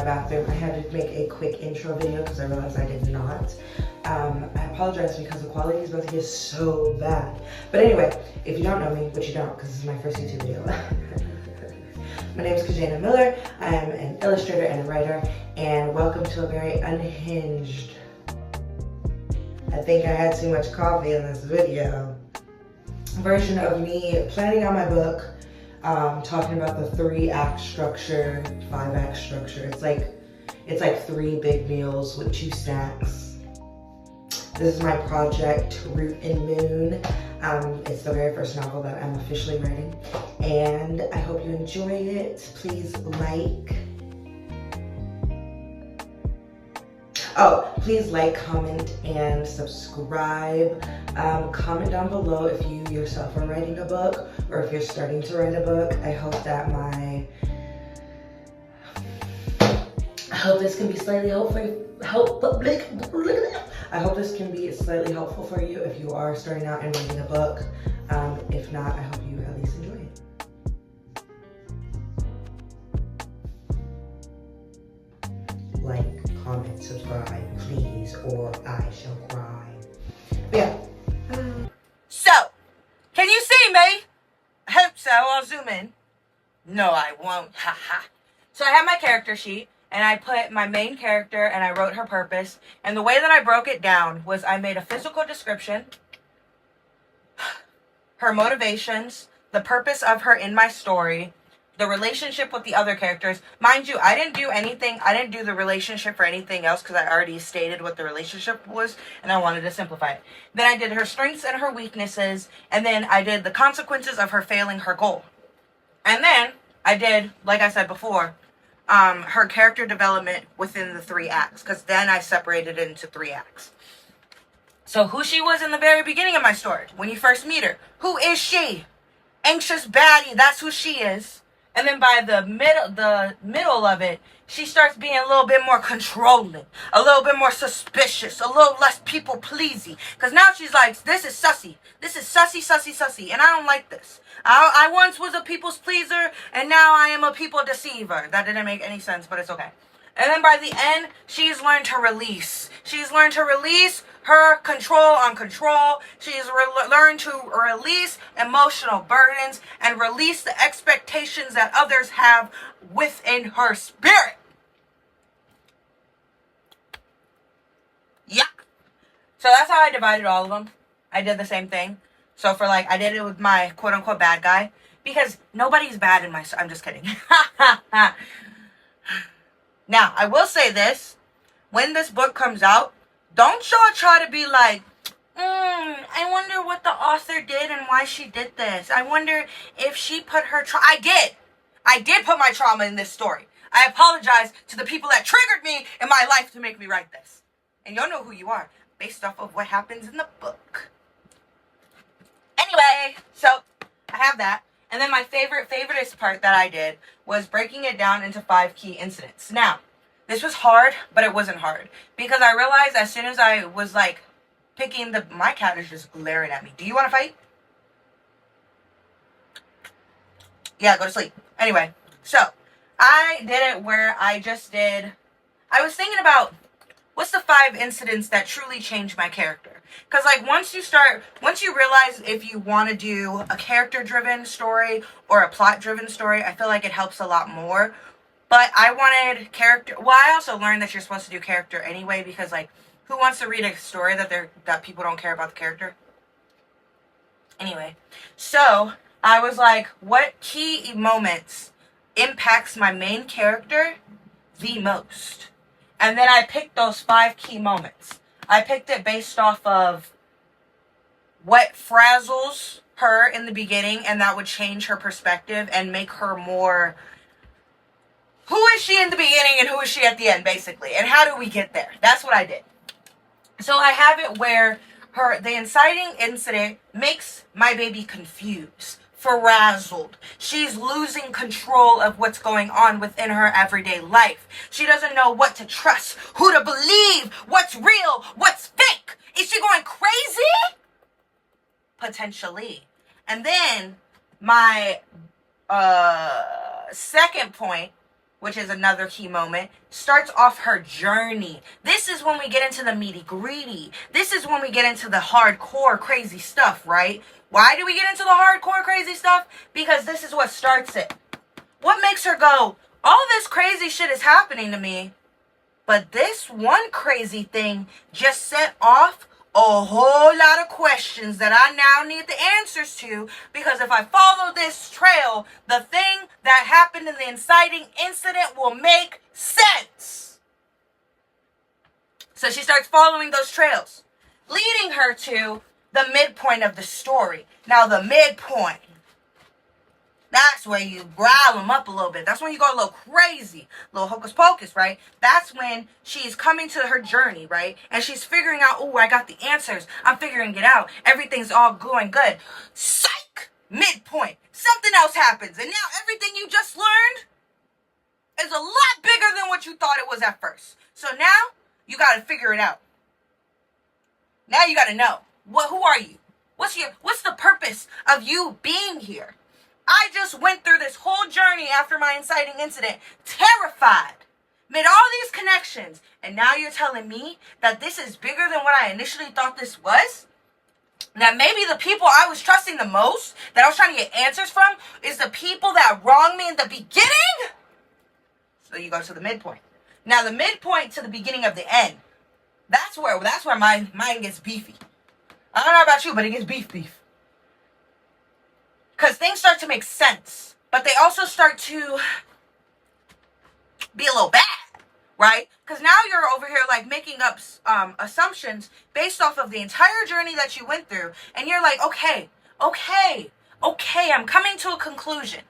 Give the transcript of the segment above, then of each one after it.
bathroom. I had to make a quick intro video because I realized I did not. I apologize because the quality is about to get so bad. But anyway, if you don't know me, which you don't because this is my first YouTube video. My name is Kajana Miller. I am an illustrator and a writer, and welcome to a very unhinged, I think I had too much coffee in this video, version of me planning out my book, talking about the 3-act structure, 5-act structure. It's like 3 big meals with 2 snacks. This is my project, Root and Moon. It's the very first novel that I'm officially writing, and I hope you enjoy it. Please please like, comment, and subscribe. Comment down below if you yourself are writing a book or if you're starting to write a book. I hope this can be slightly helpful. I hope this can be slightly helpful for you if you are starting out and writing a book. If not, I hope you at least enjoy it. Like, comment, subscribe, please, or I shall cry. But yeah. So, can you see me? I hope so. I'll zoom in. No, I won't. Haha. So I have my character sheet, and I put my main character, and I wrote her purpose. And the way that I broke it down was I made a physical description, her motivations, the purpose of her in my story, the relationship with the other characters. Mind you, I didn't do the relationship for anything else because I already stated what the relationship was, and I wanted to simplify it. Then I did her strengths and her weaknesses, and then I did the consequences of her failing her goal. And then I did, like I said before, her character development within the 3 acts, because then I separated it into 3 acts. So who she was in the very beginning of my story, when you first meet her. Who is she? Anxious baddie, that's who she is. And then by the middle of it, she starts being a little bit more controlling, a little bit more suspicious, a little less people-pleasy. Because now she's like, this is sussy. This is sussy, sussy, sussy. And I don't like this. I once was a people's pleaser, and now I am a people deceiver. That didn't make any sense, but it's okay. And then by the end, she's learned to release. She's learned to release her control on control. She's learned to release emotional burdens and release the expectations that others have within her spirit. Yeah. So that's how I divided all of them. I did the same thing. So for I did it with my quote-unquote bad guy. Because nobody's bad in my... I'm just kidding. Now, I will say this. When this book comes out, don't y'all try to be like, I wonder what the author did and why she did this. I wonder if she put her... I did put my trauma in this story. I apologize to the people that triggered me in my life to make me write this. And y'all know who you are, based off of what happens in the book. Anyway, so I have that. And then my favoriteest part that I did was breaking it down into 5 key incidents. Now, this was hard, but it wasn't hard. Because I realized as soon as I was picking my cat is just glaring at me. Do you want to fight? Yeah, go to sleep. Anyway, so I did it where I was thinking about what's the 5 incidents that truly changed my character. Because once you realize if you want to do a character-driven story or a plot-driven story, I feel like it helps a lot more. But I wanted character... Well, I also learned that you're supposed to do character anyway, because who wants to read a story that people don't care about the character? Anyway, so I was like, what key moments impacts my main character the most? And then I picked those 5 key moments. I picked it based off of what frazzles her in the beginning, and that would change her perspective and make her more... Who is she in the beginning and who is she at the end, basically? And how do we get there? That's what I did. So I have it where the inciting incident makes my baby confused, frazzled. She's losing control of what's going on within her everyday life. She doesn't know what to trust, who to believe, what's real, what's fake. Is she going crazy? Potentially. And then my second point which is another key moment, starts off her journey. This is when we get into the nitty-gritty. This is when we get into the hardcore crazy stuff, right? Why do we get into the hardcore crazy stuff? Because this is what starts it. What makes her go, all this crazy shit is happening to me, but this one crazy thing just set off a whole lot of questions that I now need the answers to, because if I follow this trail, the thing that happened in the inciting incident will make sense. So she starts following those trails, leading her to the midpoint of the story. Now the midpoint, that's where you growl them up a little bit. That's when you go a little crazy, a little hocus pocus, right? That's when she's coming to her journey, right? And she's figuring out, oh, I got the answers. I'm figuring it out. Everything's all going good. Psych! Midpoint. Something else happens. And now everything you just learned is a lot bigger than what you thought it was at first. So now you got to figure it out. Now you got to know, who are you? What's the purpose of you being here? I just went through this whole journey after my inciting incident, terrified, made all these connections, and now you're telling me that this is bigger than what I initially thought this was? That maybe the people I was trusting the most, that I was trying to get answers from, is the people that wronged me in the beginning? So you go to the midpoint. Now the midpoint to the beginning of the end, that's where my mind gets beefy. I don't know about you, but it gets beef. Because things start to make sense, but they also start to be a little bad, right? Because now you're over here like making up assumptions based off of the entire journey that you went through. And you're like, okay, I'm coming to a conclusion.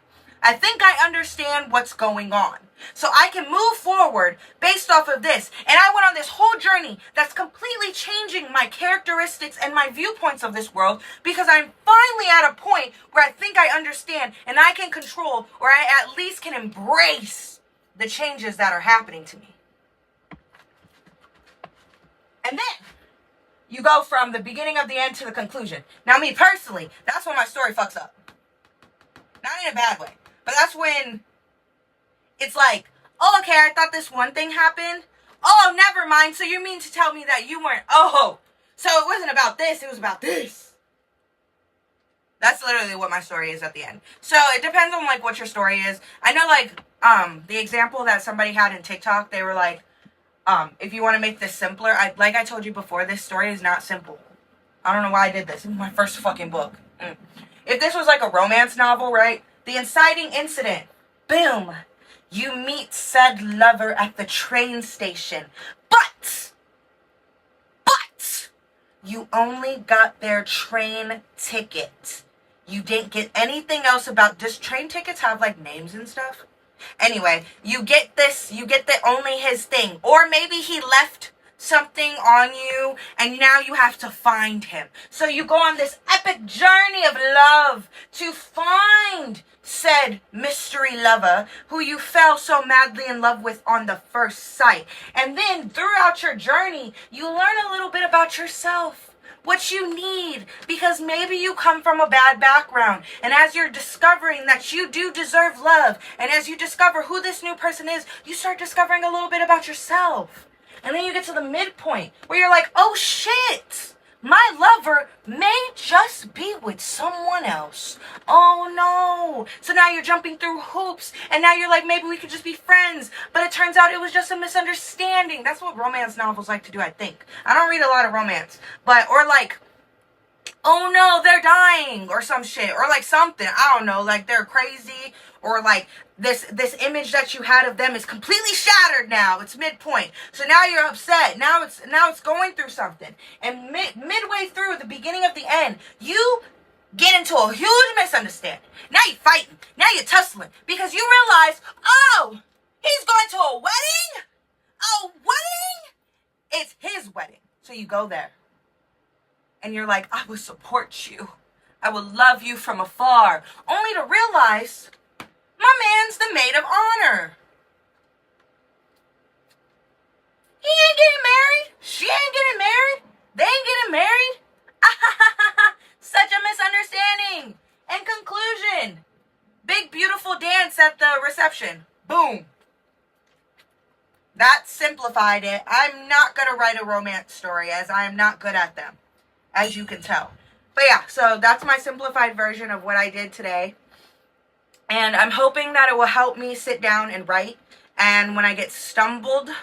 I think I understand what's going on. So I can move forward based off of this. And I went on this whole journey that's completely changing my characteristics and my viewpoints of this world, because I'm finally at a point where I think I understand and I can control, or I at least can embrace the changes that are happening to me. And then you go from the beginning of the end to the conclusion. Now me personally, that's when my story fucks up. Not in a bad way, but that's when it's like, oh, okay, I thought this one thing happened. Oh, never mind. So you mean to tell me that you weren't, so it wasn't about this, it was about this. That's literally what my story is at the end. So it depends on like what your story is. I know like the example that somebody had in TikTok, they were like, if you want to make this simpler, like I told you before, this story is not simple. I don't know why I did this. This is my first fucking book. If this was like a romance novel, right? The inciting incident, boom. You meet said lover at the train station. But you only got their train ticket. You didn't get anything else about this. Train tickets have like names and stuff. Anyway, you get that only his thing. Or maybe he left something on you and now you have to find him. So you go on this epic journey of love to find said mystery lover who you fell so madly in love with on the first sight. And then throughout your journey, you learn a little bit about yourself, what you need, because maybe you come from a bad background. And as you're discovering that you do deserve love, and as you discover who this new person is, you start discovering a little bit about yourself. And then you get to the midpoint where you're like, oh shit, my lover may just be with someone else. Oh no. So now you're jumping through hoops and now you're like, maybe we could just be friends. But it turns out it was just a misunderstanding. That's what romance novels like to do, I think. I don't read a lot of romance. Or like, oh no, they're dying or some shit. Or like something, I don't know, like they're crazy. Or like this image that you had of them is completely shattered now. It's midpoint. So now you're upset. Now it's going through something. And midway through the beginning of the end, you get into a huge misunderstanding. Now you're fighting. Now you're tussling. Because you realize, oh, he's going to a wedding? A wedding? It's his wedding. So you go there. And you're like, I will support you. I will love you from afar. Only to realize my man's the maid of honor. He ain't getting married. She ain't getting married. They ain't getting married. Such a misunderstanding. And conclusion. Big beautiful dance at the reception. Boom. That simplified it. I'm not going to write a romance story, as I am not good at them, as you can tell. But yeah, so that's my simplified version of what I did today. And I'm hoping that it will help me sit down and write. And when I get stumpy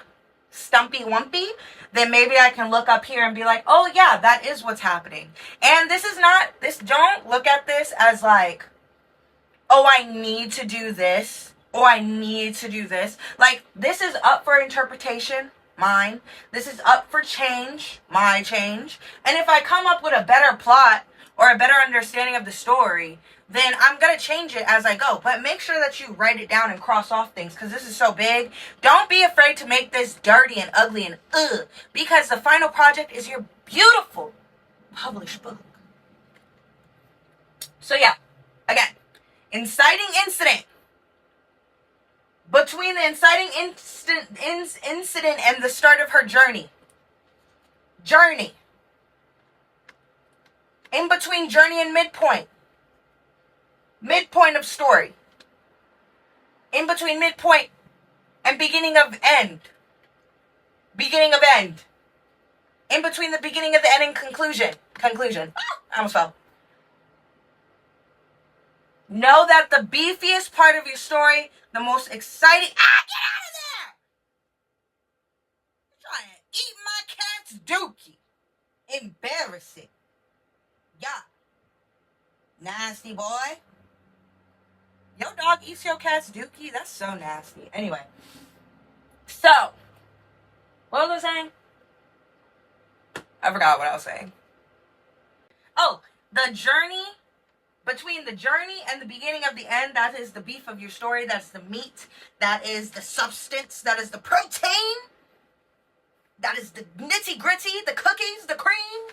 wumpy, then maybe I can look up here and be like, oh yeah, that is what's happening. And don't look at this as like, oh, I need to do this. Oh, I need to do this. Like, this is up for interpretation, mine. This is up for change, my change. And if I come up with a better plot or a better understanding of the story, then I'm going to change it as I go. But make sure that you write it down and cross off things, because this is so big. Don't be afraid to make this dirty and ugly and because the final project is your beautiful published book. So yeah, again, inciting incident. Between the inciting incident and the start of her journey. In between journey and midpoint. Midpoint of story. In between midpoint and beginning of end. Beginning of end. In between the beginning of the end and conclusion. I almost fell. Know that the beefiest part of your story, the most exciting... get out of there! You're trying to eat my cat's dookie. Embarrassing. Yeah. Nasty boy. Your dog eats your cat's dookie? That's so nasty. Anyway. So. What was I saying? I forgot what I was saying. Oh, the journey... Between the journey and the beginning of the end, that is the beef of your story. That's the meat. That is the substance. That is the protein. That is the nitty gritty, the cookies, the cream.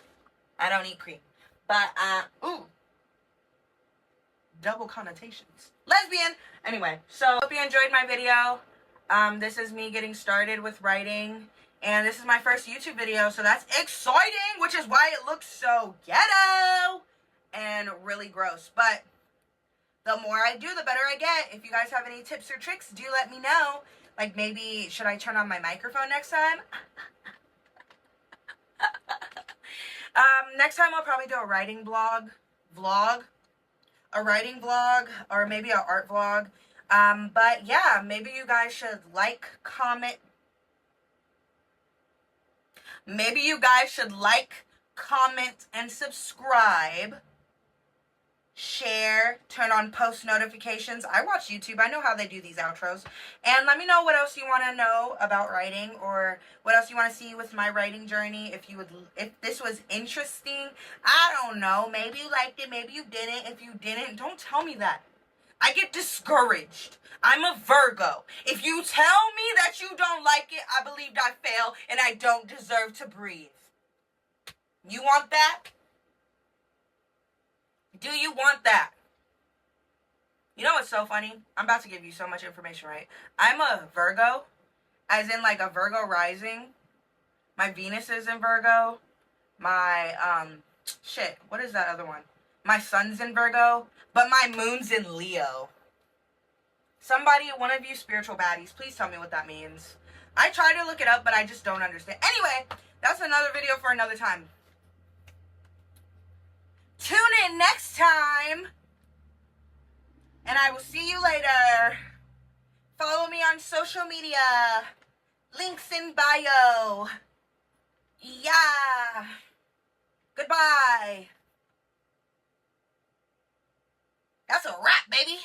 I don't eat cream. But, double connotations. Lesbian. Anyway, so hope you enjoyed my video. This is me getting started with writing. And this is my first YouTube video, so that's exciting, which is why it looks so ghetto and really gross. But the more I do, the better I get. If you guys have any tips or tricks, do let me know. Like, maybe, should I turn on my microphone next time? Next time I'll probably do a writing vlog, or maybe an art vlog. But yeah, maybe you guys should comment, and subscribe. Share, turn on post notifications. I watch YouTube. I know how they do these outros. And let me know what else you want to know about writing, or what else you want to see with my writing journey. If this was interesting, I don't know. Maybe you liked it, maybe you didn't. If you didn't, don't tell me that. I get discouraged. I'm a Virgo. If you tell me that you don't like it, I believe I fail and I don't deserve to breathe. You want that? Do you want that? You know what's so funny? I'm about to give you so much information, right? I'm a Virgo, as in like a Virgo rising. My Venus is in Virgo. My, what is that other one? My sun's in Virgo, but my moon's in Leo. Somebody, one of you spiritual baddies, please tell me what that means. I try to look it up, but I just don't understand. Anyway, that's another video for another time. Tune in next time, and I will see you later. Follow me on social media. Links in bio. Yeah. Goodbye. That's a wrap, baby.